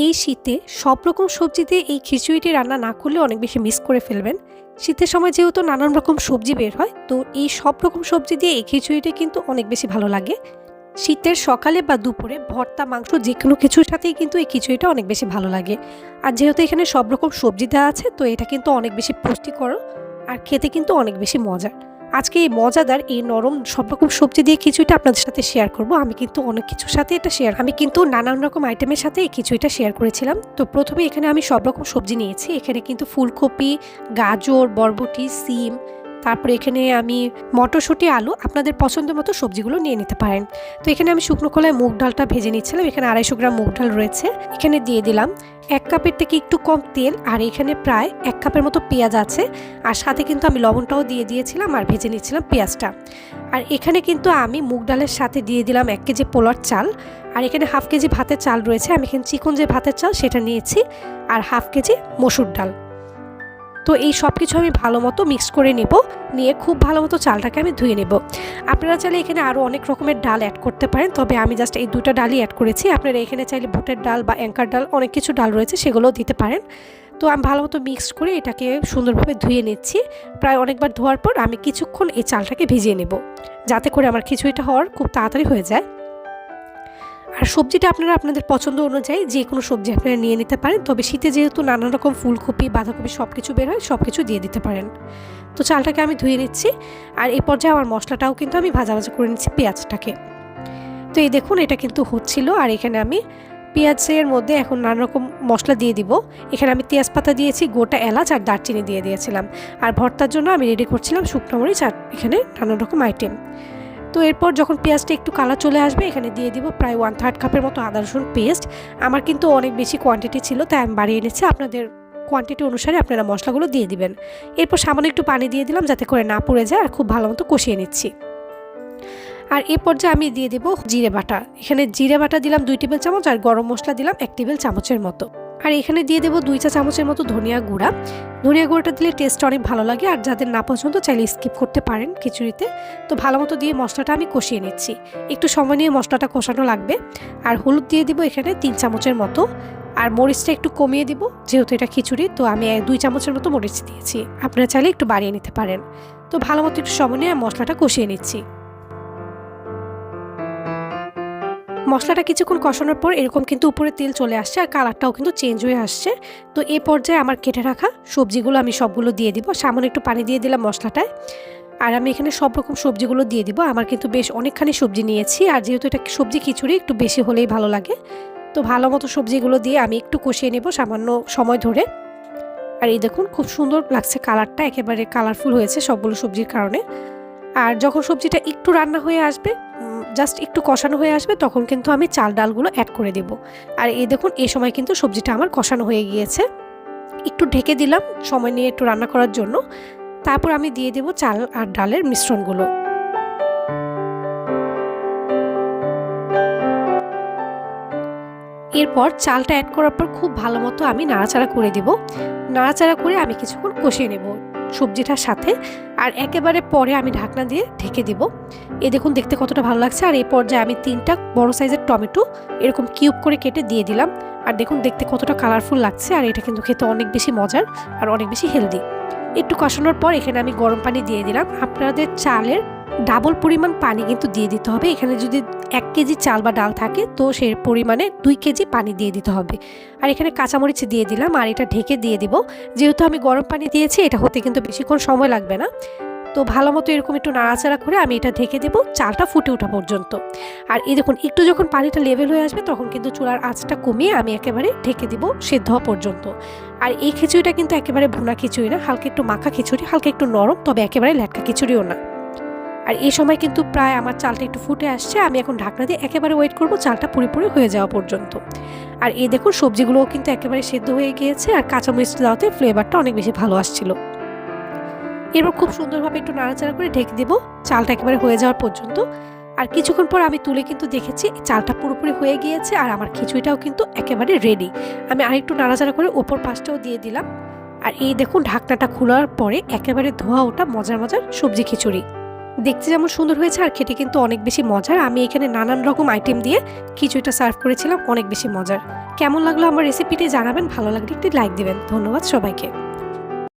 এই শীতে সব রকম সবজি দিয়ে এই খিচুড়িটি রান্না না করলে অনেক বেশি মিস করে ফেলবেন। শীতের সময় যেহেতু নানান রকম সবজি বের হয়, তো এই সব রকম সবজি দিয়ে এই খিচুড়িটা কিন্তু অনেক বেশি ভালো লাগে। শীতের সকালে বা দুপুরে ভর্তা, মাংস যেকোনো কিছুর সাথেই কিন্তু এই খিচুড়িটা অনেক বেশি ভালো লাগে। আর যেহেতু এখানে সব রকম সবজি দেওয়া আছে, তো এটা কিন্তু অনেক বেশি পুষ্টিকর আর খেতে কিন্তু অনেক বেশি মজার। আজকে এই মজাদার এই নরম সব রকম সবজি দিয়ে খিচুড়িটা আপনাদের সাথে শেয়ার করব। আমি কিন্তু অনেক কিছুর সাথে আমি কিন্তু নানান রকম আইটেমের সাথে এই খিচুড়িটা শেয়ার করেছিলাম। তো প্রথমে এখানে আমি সব রকম সবজি নিয়েছি। এখানে কিন্তু ফুলকপি, গাজর, বরবটি, সিম, তারপরে এখানে আমি মটরশুঁটি, আলু, আপনাদের পছন্দের মতো সবজিগুলো নিয়ে নিতে পারেন। তো এখানে আমি শুকনো খোলায় মুগ ডালটা ভেজে নিচ্ছিলাম। এখানে 250 গ্রাম মুগ ডাল রয়েছে। এখানে দিয়ে দিলাম 1 কাপের থেকে একটু কম তেল, আর এখানে প্রায় 1 কাপের মতো পেঁয়াজ আছে। আর সাথে কিন্তু আমি লবণটাও দিয়ে দিয়েছিলাম আর ভেজে নিচ্ছিলাম পেঁয়াজটা। আর এখানে কিন্তু আমি মুগ ডালের সাথে দিয়ে দিলাম 1 কেজি পোলার চাল, আর এখানে 1/2 কেজি ভাতের চাল রয়েছে। আমি এখানে চিকন যে ভাতের চাল সেটা নিয়েছি, আর 1/2 কেজি মসুর ডাল। তো এই সব কিছু আমি ভালো মতো মিক্স করে নেব। নিয়ে খুব ভালো মতো চালটাকে আমি ধুয়ে নেব। আপনারা চাইলে এখানে আরও অনেক রকমের ডাল অ্যাড করতে পারেন, তবে আমি জাস্ট এই দুটো ডালই অ্যাড করেছি। আপনারা এখানে চাইলে বুটের ডাল বা অ্যাঙ্কার ডাল, অনেক কিছু ডাল রয়েছে, সেগুলোও দিতে পারেন। তো আমি ভালো মতো মিক্স করে এটাকে সুন্দরভাবে ধুয়ে নিচ্ছি। প্রায় অনেকবার ধোয়ার পর আমি কিছুক্ষণ এই চালটাকে ভিজিয়ে নেব, যাতে করে আমার খিচুড়িটা হওয়ার খুব তাড়াতাড়ি হয়ে যায়। আর সবজিটা আপনারা আপনাদের পছন্দ অনুযায়ী যে কোনো সবজি আপনারা নিয়ে নিতে পারেন, তবে শীতে যেহেতু নানান রকম ফুলকপি, বাঁধাকপি সব কিছু বের হয়, সব কিছু দিয়ে দিতে পারেন। তো চালটাকে আমি ধুয়ে নিচ্ছি, আর এই পর্যায়ে আমার মশলাটাও কিন্তু আমি ভাজা ভাজা করে নিচ্ছি পেঁয়াজটাকে। তো এই দেখুন, এটা কিন্তু হচ্ছিল। আর এখানে আমি পেঁয়াজের মধ্যে এখন নানা রকম মশলা দিয়ে দিব। এখানে আমি তেজপাতা দিয়েছি, গোটা এলাচ আর দারচিনি দিয়ে দিয়েছিলাম। আর ভর্তার জন্য আমি রেডি করছিলাম শুকনো মরিচ আর এখানে নানান রকম আইটেম। তো এরপর যখন পেঁয়াজটা একটু কালার চলে আসবে, এখানে দিয়ে দিব প্রায় 1/3 কাপের মতো আদা রসুন পেস্ট। আমার কিন্তু অনেক বেশি কোয়ান্টিটি ছিল, তাই আমি বাড়িয়ে এনেছি। আপনাদের কোয়ান্টিটি অনুসারে আপনারা মশলাগুলো দিয়ে দিবেন। এরপর সামান্য একটু পানি দিয়ে দিলাম, যাতে করে না পুড়ে যায়, আর খুব ভালো মতো কষিয়ে নিচ্ছি। আর এই পর্যায়ে আমি দিয়ে দেব জিরে বাটা। এখানে জিরে বাটা দিলাম 2 টেবিল চামচ, আর গরম মশলা দিলাম 1 টেবিল চামচের মতো। আর এখানে দিয়ে দেবো 2 চা চামচের মতো ধনিয়া গুঁড়া। ধনিয়া গুঁড়াটা দিলে টেস্ট অনেক ভালো লাগে, আর যাদের না পছন্দ চাইলে স্কিপ করতে পারেন খিচুড়িতে। তো ভালো মতো দিয়ে মশলাটা আমি কষিয়ে নিচ্ছি। একটু সময় নিয়ে মশলাটা কষানো লাগবে। আর হলুদ দিয়ে দিব এখানে 3 চামচের মতো। আর মরিচটা একটু কমিয়ে দিব, যেহেতু এটা খিচুড়ি, তো আমি 2 চামচের মতো মরিচ দিয়েছি। আপনারা চাইলে একটু বাড়িয়ে নিতে পারেন। তো ভালো মতো একটু সময় নিয়ে মশলাটা কষিয়ে নিচ্ছি। মশলাটা কিছুক্ষণ কষানোর পর এরকম কিন্তু উপরে তেল চলে আসছে, আর কালারটাও কিন্তু চেঞ্জ হয়ে আসছে। তো এই পর্যায়ে আমার কেটে রাখা সবজিগুলো আমি সবগুলো দিয়ে দিব। সামান্য একটু পানি দিয়ে দিলাম মশলাটায়। আর আমি এখানে সব রকম সবজিগুলো দিয়ে দিব। আমার কিন্তু বেশ অনেকখানি সবজি নিয়েছি, আর যেহেতু এটা সবজি খিচুড়ি, একটু বেশি হলেই ভালো লাগে। তো ভালো মতো সবজিগুলো দিয়ে আমি একটু কষিয়ে নেব সামান্য সময় ধরে। আর এই দেখুন, খুব সুন্দর লাগছে কালারটা, একেবারে কালারফুল হয়েছে সবগুলো সবজির কারণে। আর যখন সবজিটা একটু রান্না হয়ে আসবে, জাস্ট একটু কষানো হয়ে আসবে, তখন কিন্তু আমি চাল ডালগুলো অ্যাড করে দেব। আর এই দেখুন, এই সময় কিন্তু সবজিটা আমার কষানো হয়ে গিয়েছে। একটু ঢেকে দিলাম সময় নিয়ে একটু রান্না করার জন্য। তারপর আমি দিয়ে দেব চাল আর ডালের মিশ্রণগুলো। এরপর চালটা অ্যাড করার পর খুব ভালো মতো আমি নাড়াচাড়া করে দেব। নাড়াচাড়া করে আমি কিছুক্ষণ কষিয়ে নেব সবজিটার সাথে। আর একেবারে পরে আমি ঢাকনা দিয়ে ঢেকে দেব। এই দেখুন, দেখতে কতটা ভালো লাগছে। আর এই পর্যায়ে আমি 3টা বড় সাইজের টমেটো এরকম কিউব করে কেটে দিয়ে দিলাম। আর দেখুন, দেখতে কতটা কালারফুল লাগছে। আর এটা কিন্তু খেতে অনেক বেশি মজার আর অনেক বেশি হেলদি। একটু কষানোর পর এখানে আমি গরম পানি দিয়ে দিলাম। আপনাদের চালের ডাবল পরিমাণ পানি কিন্তু দিয়ে দিতে হবে। এখানে যদি 1 কেজি চাল বা ডাল থাকে, তো সেই পরিমাণে 2 কেজি পানি দিয়ে দিতে হবে। আর এখানে কাঁচামরিচ দিয়ে দিলাম, আর এটা ঢেকে দিয়ে দিব। যেহেতু আমি গরম পানি দিয়েছি, এটা হতে কিন্তু বেশিক্ষণ সময় লাগবে না। তো ভালো মতো এরকম একটু নাড়াচাড়া করে আমি এটা ঢেকে দেবো চালটা ফুটে ওঠা পর্যন্ত। আর এই দেখুন, একটু যখন পানিটা লেভেল হয়ে আসবে, তখন কিন্তু চুলার আঁচটা কমিয়ে আমি একেবারে ঢেকে দিব সেদ্ধ হওয়া পর্যন্ত। আর এই খিচুড়িটা কিন্তু একেবারে ভুনা খিচুড়ি না, হালকা একটু মাখা খিচুড়ি, হালকা একটু নরম, তবে একেবারে ল্যাটকা খিচুড়িও না। আর এই সময় কিন্তু প্রায় আমার চালটা একটু ফুটে আসছে। আমি এখন ঢাকনা দিয়ে একেবারে ওয়েট করব চালটা পুরোপুরি হয়ে যাওয়া পর্যন্ত। আর এই দেখুন, সবজিগুলোও কিন্তু একেবারে সেদ্ধ হয়ে গিয়েছে, আর কাঁচামরিচ দেওয়াতে ফ্লেভারটা অনেক বেশি ভালো আসছিল। এরপর খুব সুন্দরভাবে একটু নাড়াচাড়া করে ঢেকে দেবো চালটা একেবারে হয়ে যাওয়ার পর্যন্ত। আর কিছুক্ষণ পর আমি তুলে কিন্তু দেখেছি চালটা পুরোপুরি হয়ে গিয়েছে, আর আমার খিচুড়িটাও কিন্তু একেবারে রেডি। আমি আরেকটু নাড়াচাড়া করে ওপর পাশটাও দিয়ে দিলাম। আর এই দেখুন, ঢাকনাটা খোলার পরে একেবারে ধোয়া ওঠা মজার মজার সবজি খিচুড়ি। দেখতে যেমন সুন্দর হয়েছে আর খেতে কিন্তু অনেক বেশি মজার। আমি এখানে নানান রকম আইটেম দিয়ে খিচুড়িটা সার্ভ করেছিলাম, অনেক বেশি মজার। কেমন লাগলো আমার রেসিপিটি জানাবেন, ভালো লাগলে একটি লাইক দিবেন। ধন্যবাদ সবাইকে।